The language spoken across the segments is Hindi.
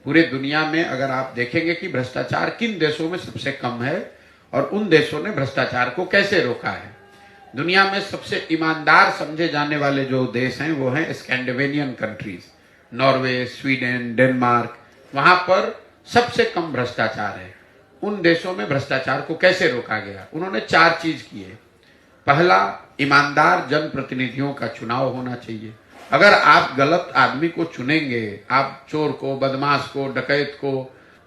पूरे दुनिया में अगर आप देखेंगे कि भ्रष्टाचार किन देशों में सबसे कम है और उन देशों ने भ्रष्टाचार को कैसे रोका है। दुनिया में सबसे ईमानदार समझे जाने वाले जो देश हैं वो हैं Scandinavian countries, Norway, Sweden, Denmark. वहां पर सबसे कम भ्रष्टाचार है। उन देशों में भ्रष्टाचार को कैसे रोका गया? उन्होंने 4 चीज किए। पहला, ईमानदार जनप्रतिनिधियों का चुनाव होना चाहिए। अगर आप गलत आदमी को चुनेंगे, आप चोर को, बदमाश को, डकैत को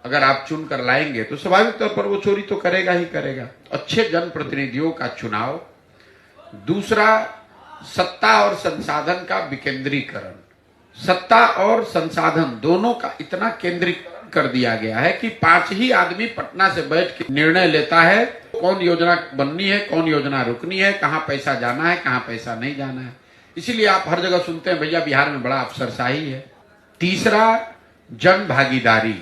अगर आप चुन कर लाएंगे तो स्वाभाविक तौर पर वो चोरी तो करेगा ही करेगा। अच्छे जनप्रतिनिधियों का चुनाव। दूसरा, सत्ता और संसाधन का विकेंद्रीकरण। सत्ता और संसाधन दोनों का इतना केंद्रीकरण कर दिया गया है कि 5 ही आदमी पटना से बैठ के निर्णय लेता है कौन योजना बननी है, कौन योजना रुकनी है, कहां पैसा जाना है, कहां पैसा नहीं जाना है। इसीलिए आप हर जगह सुनते हैं भैया बिहार में बड़ा अफसरशाही है। तीसरा, जन भागीदारी।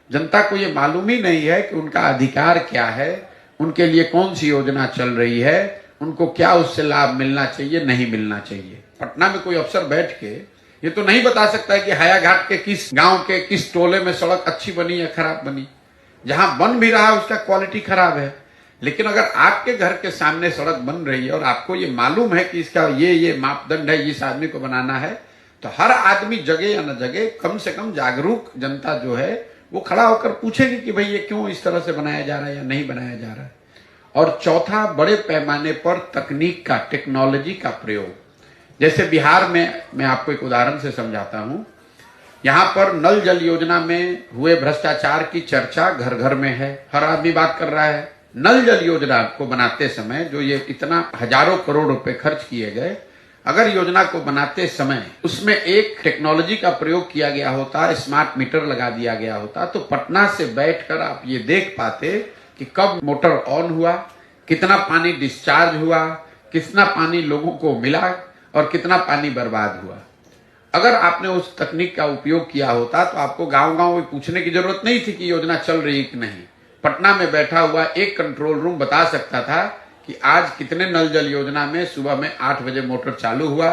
जनता को ये मालूम ही नहीं है कि उनका अधिकार क्या है, उनके लिए कौन सी योजना चल रही है, उनको क्या उससे लाभ मिलना चाहिए, नहीं मिलना चाहिए। पटना में कोई अफसर बैठ के ये तो नहीं बता सकता है कि हायाघाट के किस गांव के किस टोले में सड़क अच्छी बनी या खराब बनी। जहां बन भी रहा है उसका क्वालिटी खराब है। लेकिन अगर आपके घर के सामने सड़क बन रही है और आपको ये मालूम है कि इसका ये मापदंड है, इस आदमी को बनाना है, तो हर आदमी जगह या न जगह कम से कम जागरूक जनता जो है वो खड़ा होकर पूछेगी कि भाई ये क्यों इस तरह से बनाया जा रहा है या नहीं बनाया जा रहा है। और चौथा, बड़े पैमाने पर तकनीक का, टेक्नोलॉजी का प्रयोग। जैसे बिहार में मैं आपको एक उदाहरण से समझाता हूं। यहां पर नल जल योजना में हुए भ्रष्टाचार की चर्चा घर घर में है, हर आदमी बात कर रहा है। नल जल योजना को बनाते समय जो ये इतना हजारों करोड़ रुपए खर्च किए गए, अगर योजना को बनाते समय उसमें एक टेक्नोलॉजी का प्रयोग किया गया होता, स्मार्ट मीटर लगा दिया गया होता, तो पटना से बैठकर आप ये देख पाते कि कब मोटर ऑन हुआ, कितना पानी डिस्चार्ज हुआ, कितना पानी लोगों को मिला और कितना पानी बर्बाद हुआ। अगर आपने उस तकनीक का उपयोग किया होता तो आपको गांव-गांव में पूछने की जरूरत नहीं थी कि योजना चल रही है कि नहीं। पटना में बैठा हुआ एक कंट्रोल रूम बता सकता था कि आज कितने नल जल योजना में सुबह में 8 बजे मोटर चालू हुआ,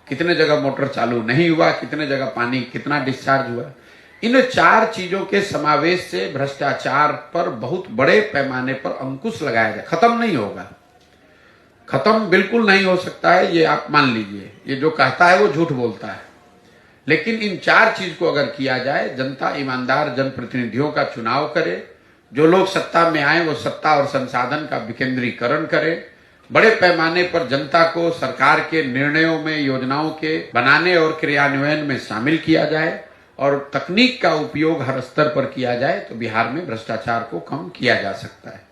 कितने जगह मोटर चालू नहीं हुआ, कितने जगह पानी कितना डिस्चार्ज हुआ। इन 4 चीजों के समावेश से भ्रष्टाचार पर बहुत बड़े पैमाने पर अंकुश लगाया जाए। खत्म नहीं होगा, खत्म बिल्कुल नहीं हो सकता है, ये आप मान लीजिए। ये जो कहता है वो झूठ बोलता है। लेकिन इन 4 चीज को अगर किया जाए, जनता ईमानदार जनप्रतिनिधियों का चुनाव करे, जो लोग सत्ता में आए वो सत्ता और संसाधन का विकेंद्रीकरण करें, बड़े पैमाने पर जनता को सरकार के निर्णयों में, योजनाओं के बनाने और क्रियान्वयन में शामिल किया जाए और तकनीक का उपयोग हर स्तर पर किया जाए, तो बिहार में भ्रष्टाचार को कम किया जा सकता है।